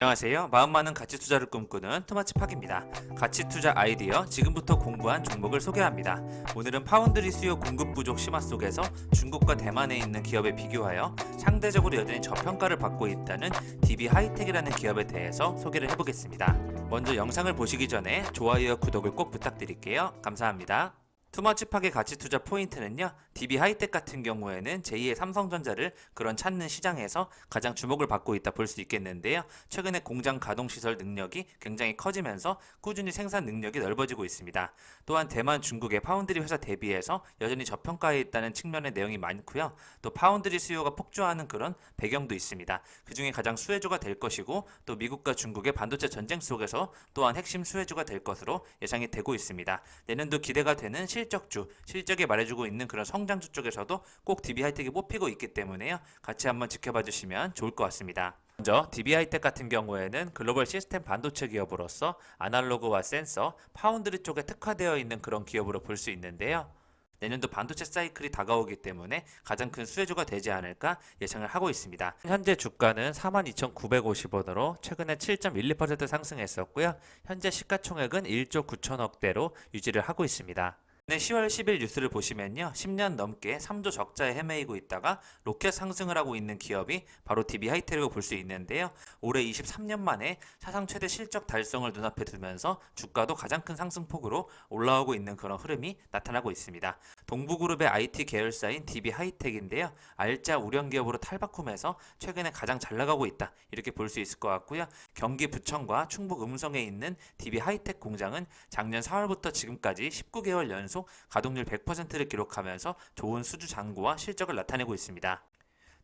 안녕하세요. 마음 많은 가치 투자를 꿈꾸는 투마치팍입니다. 가치 투자 아이디어 지금부터 공부한 종목을 소개합니다. 오늘은 파운드리 수요 공급 부족 심화 속에서 중국과 대만에 있는 기업에 비교하여 상대적으로 여전히 저평가를 받고 있다는 DB 하이텍이라는 기업에 대해서 소개를 해보겠습니다. 먼저 영상을 보시기 전에 좋아요와 구독을 꼭 부탁드릴게요. 감사합니다. 투머치팍의 가치 투자 포인트는요, DB 하이텍 같은 경우에는 제2의 삼성전자를 그런 찾는 시장에서 가장 주목을 받고 있다 볼 수 있겠는데요. 최근에 공장 가동 시설 능력이 굉장히 커지면서 꾸준히 생산 능력이 넓어지고 있습니다. 또한 대만, 중국의 파운드리 회사 대비해서 여전히 저평가에 있다는 측면의 내용이 많고요. 또 파운드리 수요가 폭주하는 그런 배경도 있습니다. 그 중에 가장 수혜주가 될 것이고, 또 미국과 중국의 반도체 전쟁 속에서 또한 핵심 수혜주가 될 것으로 예상이 되고 있습니다. 내년도 기대가 되는 실적주, 실적에 말해주고 있는 그런 성장주 쪽에서도 꼭 DB 하이텍이 뽑히고 있기 때문에요. 같이 한번 지켜봐 주시면 좋을 것 같습니다. 먼저 DB 하이텍 같은 경우에는 글로벌 시스템 반도체 기업으로서 아날로그와 센서, 파운드리 쪽에 특화되어 있는 그런 기업으로 볼 수 있는데요. 내년도 반도체 사이클이 다가오기 때문에 가장 큰 수혜주가 되지 않을까 예상을 하고 있습니다. 현재 주가는 42,950원으로 최근에 7.12% 상승했었고요. 현재 시가총액은 1조 9천억대로 유지를 하고 있습니다. 10월 10일 뉴스를 보시면요, 10년 넘게 3조 적자에 헤매이고 있다가 로켓 상승을 하고 있는 기업이 바로 DB 하이텍이라고 볼 수 있는데요. 올해 23년 만에 사상 최대 실적 달성을 눈앞에 두면서 주가도 가장 큰 상승폭으로 올라오고 있는 그런 흐름이 나타나고 있습니다. 동부그룹의 IT 계열사인 DB 하이텍인데요, 알짜 우량 기업으로 탈바꿈해서 최근에 가장 잘 나가고 있다, 이렇게 볼 수 있을 것 같고요. 경기 부천과 충북 음성에 있는 DB 하이텍 공장은 작년 4월부터 지금까지 19개월 연속 가동률 100%를 기록하면서 좋은 수주 잔고와 실적을 나타내고 있습니다.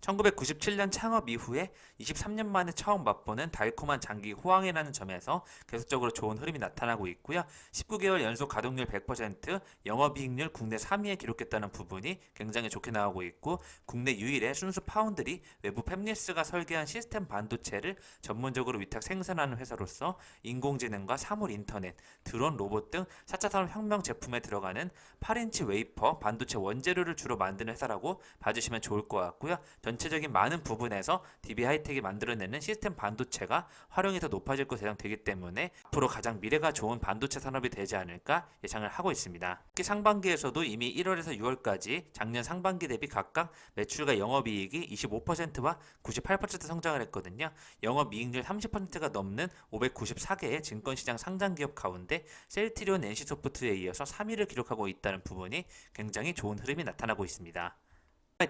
1997년 창업 이후에 23년 만에 처음 맛보는 달콤한 장기 호황이라는 점에서 계속적으로 좋은 흐름이 나타나고 있고요. 19개월 연속 가동률 100%, 영업이익률 국내 3위에 기록했다는 부분이 굉장히 좋게 나오고 있고, 국내 유일의 순수 파운드리 외부 팹리스가 설계한 시스템 반도체를 전문적으로 위탁 생산하는 회사로서 인공지능과 사물 인터넷, 드론, 로봇 등 4차 산업혁명 제품에 들어가는 8인치 웨이퍼 반도체 원재료를 주로 만드는 회사라고 봐주시면 좋을 것 같고요. 전체적인 많은 부분에서 DB 하이텍이 만들어내는 시스템 반도체가 활용이 더 높아질 것으로 예상되기 때문에 앞으로 가장 미래가 좋은 반도체 산업이 되지 않을까 예상을 하고 있습니다. 특히 상반기에서도 이미 1월에서 6월까지 작년 상반기 대비 각각 매출과 영업이익이 25%와 98% 성장을 했거든요. 영업이익률 30%가 넘는 594개의 증권시장 상장기업 가운데 셀트리온, NC소프트에 이어서 3위를 기록하고 있다는 부분이 굉장히 좋은 흐름이 나타나고 있습니다.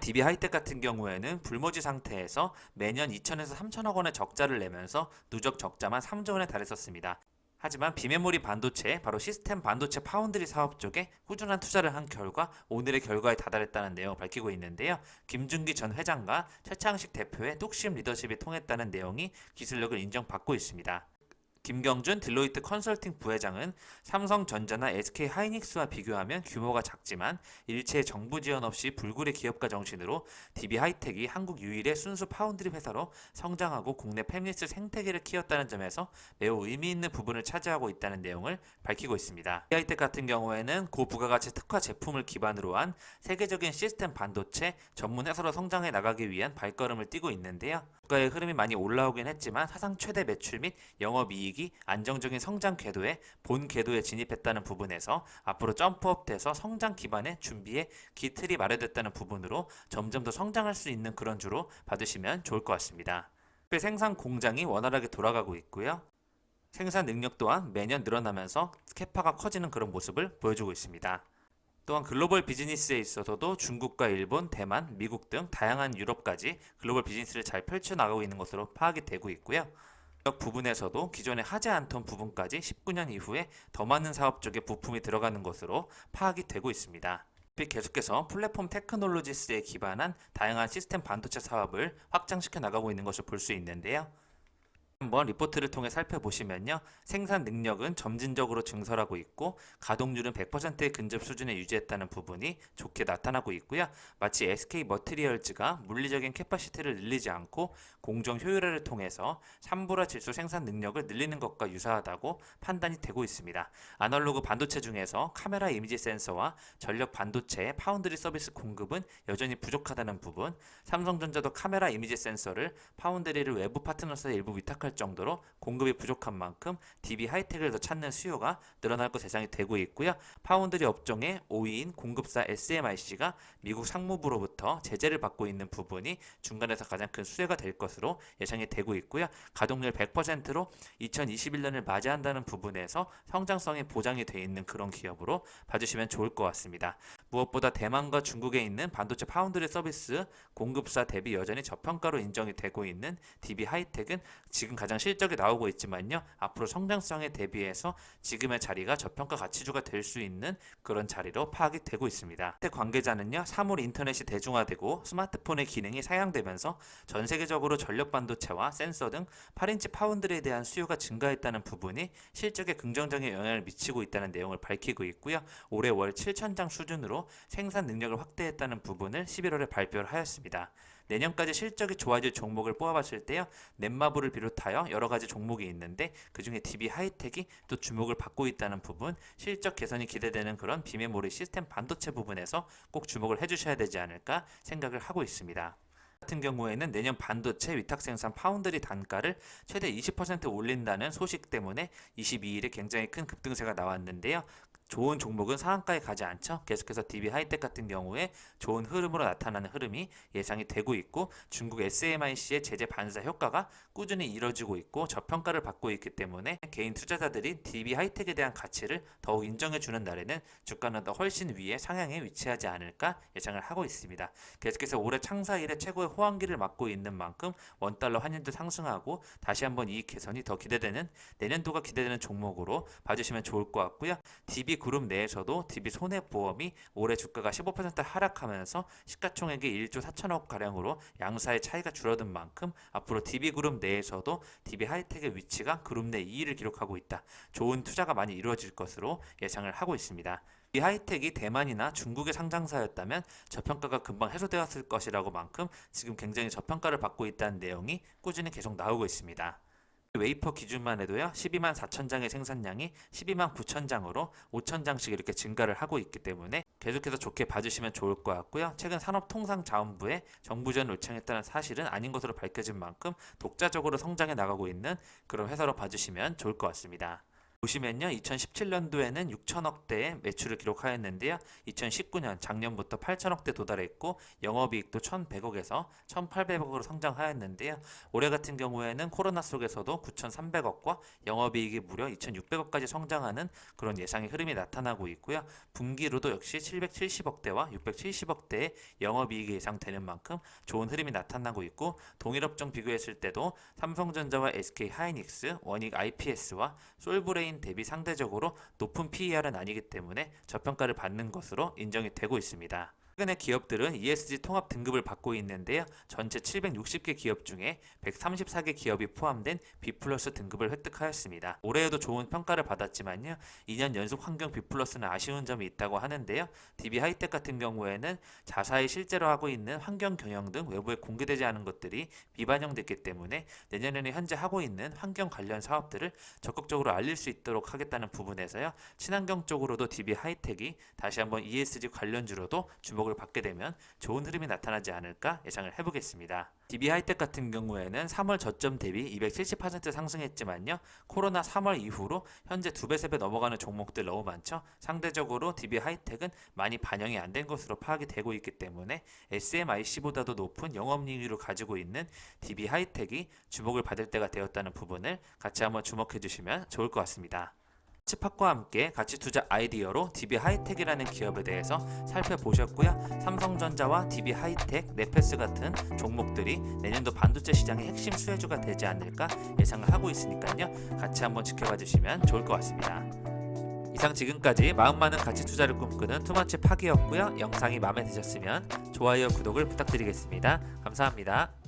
DB 하이텍 같은 경우에는 불모지 상태에서 매년 2천에서 3천억 원의 적자를 내면서 누적 적자만 3조 원에 달했었습니다. 하지만 비메모리 반도체, 바로 시스템 반도체 파운드리 사업 쪽에 꾸준한 투자를 한 결과 오늘의 결과에 다다랐다는 내용을 밝히고 있는데요. 김준기 전 회장과 최창식 대표의 뚝심 리더십이 통했다는 내용이 기술력을 인정받고 있습니다. 김경준 딜로이트 컨설팅 부회장은 삼성전자나 SK 하이닉스와 비교하면 규모가 작지만 일체의 정부 지원 없이 불굴의 기업가 정신으로 DB 하이텍이 한국 유일의 순수 파운드리 회사로 성장하고 국내 팹리스 생태계를 키웠다는 점에서 매우 의미 있는 부분을 차지하고 있다는 내용을 밝히고 있습니다. DB 하이텍 같은 경우에는 고부가가치 특화 제품을 기반으로 한 세계적인 시스템 반도체 전문 회사로 성장해 나가기 위한 발걸음을 띄고 있는데요. 주가의 흐름이 많이 올라오긴 했지만 사상 최대 매출 및 영업이익 안정적인 성장 궤도에 본 궤도에 진입했다는 부분에서 앞으로 점프업돼서 성장 기반의 준비에 기틀이 마련됐다는 부분으로 점점 더 성장할 수 있는 그런 주로 봐주시면 좋을 것 같습니다. 생산 공장이 원활하게 돌아가고 있고요. 생산 능력 또한 매년 늘어나면서 캐파가 커지는 그런 모습을 보여주고 있습니다. 또한 글로벌 비즈니스에 있어서도 중국과 일본, 대만, 미국 등 다양한 유럽까지 글로벌 비즈니스를 잘 펼쳐나가고 있는 것으로 파악이 되고 있고요. 부분에서도 기존에 하지 않던 부분까지 19년 이후에 더 많은 사업 쪽에 부품이 들어가는 것으로 파악이 되고 있습니다. 계속해서 플랫폼 테크놀로지스에 기반한 다양한 시스템 반도체 사업을 확장시켜 나가고 있는 것을 볼 수 있는데요. 한번 리포트를 통해 살펴보시면요, 생산 능력은 점진적으로 증설하고 있고 가동률은 100%의 근접 수준에 유지했다는 부분이 좋게 나타나고 있고요. 마치 SK 머티리얼즈가 물리적인 캐파시티를 늘리지 않고 공정 효율화를 통해서 산불화 질소 생산 능력을 늘리는 것과 유사하다고 판단이 되고 있습니다. 아날로그 반도체 중에서 카메라 이미지 센서와 전력 반도체의 파운드리 서비스 공급은 여전히 부족하다는 부분, 삼성전자도 카메라 이미지 센서를 파운드리를 외부 파트너사에 일부 위탁할 정도로 공급이 부족한 만큼 DB 하이텍을 더 찾는 수요가 늘어날 것 예상이 되고 있고요. 파운드리 업종의 5위인 공급사 SMIC가 미국 상무부로부터 제재를 받고 있는 부분이 중간에서 가장 큰 수혜가 될 것으로 예상이 되고 있고요. 가동률 100%로 2021년을 맞이한다는 부분에서 성장성이 보장이 되어 있는 그런 기업으로 봐주시면 좋을 것 같습니다. 무엇보다 대만과 중국에 있는 반도체 파운드리 서비스 공급사 대비 여전히 저평가로 인정이 되고 있는 DB 하이텍은 지금 가장 실적이 나오고 있지만요. 앞으로 성장성에 대비해서 지금의 자리가 저평가 가치주가 될 수 있는 그런 자리로 파악이 되고 있습니다. 관계자는요. 3월 인터넷이 대중화되고 스마트폰의 기능이 상향되면서 전 세계적으로 전력 반도체와 센서 등 8인치 파운드리에 대한 수요가 증가했다는 부분이 실적에 긍정적인 영향을 미치고 있다는 내용을 밝히고 있고요. 올해 월 7,000장 수준으로 생산 능력을 확대했다는 부분을 11월에 발표를 하였습니다. 내년까지 실적이 좋아질 종목을 뽑아봤을 때요. 넷마블을 비롯하여 여러 가지 종목이 있는데 그중에 DB 하이텍이 또 주목을 받고 있다는 부분, 실적 개선이 기대되는 그런 비메모리 시스템 반도체 부분에서 꼭 주목을 해주셔야 되지 않을까 생각을 하고 있습니다. 같은 경우에는 내년 반도체 위탁 생산 파운드리 단가를 최대 20% 올린다는 소식 때문에 22일에 굉장히 큰 급등세가 나왔는데요. 좋은 종목은 상한가에 가지 않죠. 계속해서 DB 하이텍 같은 경우에 좋은 흐름으로 나타나는 흐름이 예상이 되고 있고 중국 SMIC의 제재 반사 효과가 꾸준히 이뤄지고 있고 저평가를 받고 있기 때문에 개인 투자자들이 DB 하이텍에 대한 가치를 더욱 인정해주는 날에는 주가는 더 훨씬 위에 상향에 위치하지 않을까 예상을 하고 있습니다. 계속해서 올해 창사 이래 최고의 호황기를 맞고 있는 만큼 원달러 환율도 상승하고 다시 한번 이익 개선이 더 기대되는 내년도가 기대되는 종목으로 봐주시면 좋을 것 같고요. DB 그룹 내에서도 DB 손해보험이 올해 주가가 15% 하락하면서 시가총액이 1조 4천억 가량으로 양사의 차이가 줄어든 만큼 앞으로 DB 그룹 내에서도 DB 하이텍의 위치가 그룹 내 2위를 기록하고 있다. 좋은 투자가 많이 이루어질 것으로 예상을 하고 있습니다. 이 하이텍이 대만이나 중국의 상장사였다면 저평가가 금방 해소되었을 것이라고 만큼 지금 굉장히 저평가를 받고 있다는 내용이 꾸준히 계속 나오고 있습니다. 웨이퍼 기준만 해도요 12만 4천 장의 생산량이 12만 9천 장으로 5천 장씩 이렇게 증가를 하고 있기 때문에 계속해서 좋게 봐주시면 좋을 것 같고요. 최근 산업통상자원부에 정부 지원을 요청했다는 사실은 아닌 것으로 밝혀진 만큼 독자적으로 성장해 나가고 있는 그런 회사로 봐주시면 좋을 것 같습니다. 보시면요 2017년도에는 6천억대의 매출을 기록하였는데요 2019년 작년부터 8천억대 도달했고 영업이익도 1,100억에서 1,800억으로 성장하였는데요 올해 같은 경우에는 코로나 속에서도 9,300억과 영업이익이 무려 2,600억까지 성장하는 그런 예상의 흐름이 나타나고 있고요 분기로도 역시 770억대와 670억대의 영업이익이 예상되는 만큼 좋은 흐름이 나타나고 있고 동일업종 비교했을 때도 삼성전자와 SK하이닉스, 원익 IPS와 솔브레인 대비 상대적으로 높은 PER은 아니기 때문에 저평가를 받는 것으로 인정이 되고 있습니다. 최근에 기업들은 ESG 통합 등급을 받고 있는데요. 전체 760개 기업 중에 134개 기업이 포함된 B+ 등급을 획득하였습니다. 올해에도 좋은 평가를 받았지만요. 2년 연속 환경 B+는 아쉬운 점이 있다고 하는데요. DB 하이텍 같은 경우에는 자사의 실제로 하고 있는 환경 경영 등 외부에 공개되지 않은 것들이 미반영됐기 때문에 내년에는 현재 하고 있는 환경 관련 사업들을 적극적으로 알릴 수 있도록 하겠다는 부분에서요. 친환경 쪽으로도 DB 하이텍이 다시 한번 ESG 관련주로도 주목을 받게 되면 좋은 흐름이 나타나지 않을까 예상을 해보겠습니다. DB 하이텍 같은 경우에는 3월 저점 대비 270% 상승했지만요. 코로나 3월 이후로 현재 2배, 3배 넘어가는 종목들 너무 많죠. 상대적으로 DB 하이텍은 많이 반영이 안 된 것으로 파악이 되고 있기 때문에 SMIC보다도 높은 영업이익을 가지고 있는 DB 하이텍이 주목을 받을 때가 되었다는 부분을 같이 한번 주목해 주시면 좋을 것 같습니다. 치팍과 함께 가치 투자 아이디어로 DB 하이텍이라는 기업에 대해서 살펴보셨고요. 삼성전자와 DB 하이텍, 네페스 같은 종목들이 내년도 반도체 시장의 핵심 수혜주가 되지 않을까 예상을 하고 있으니까요. 같이 한번 지켜봐 주시면 좋을 것 같습니다. 이상 지금까지 마음 많은 가치 투자를 꿈꾸는 투머치 파기였고요. 영상이 마음에 드셨으면 좋아요, 구독을 부탁드리겠습니다. 감사합니다.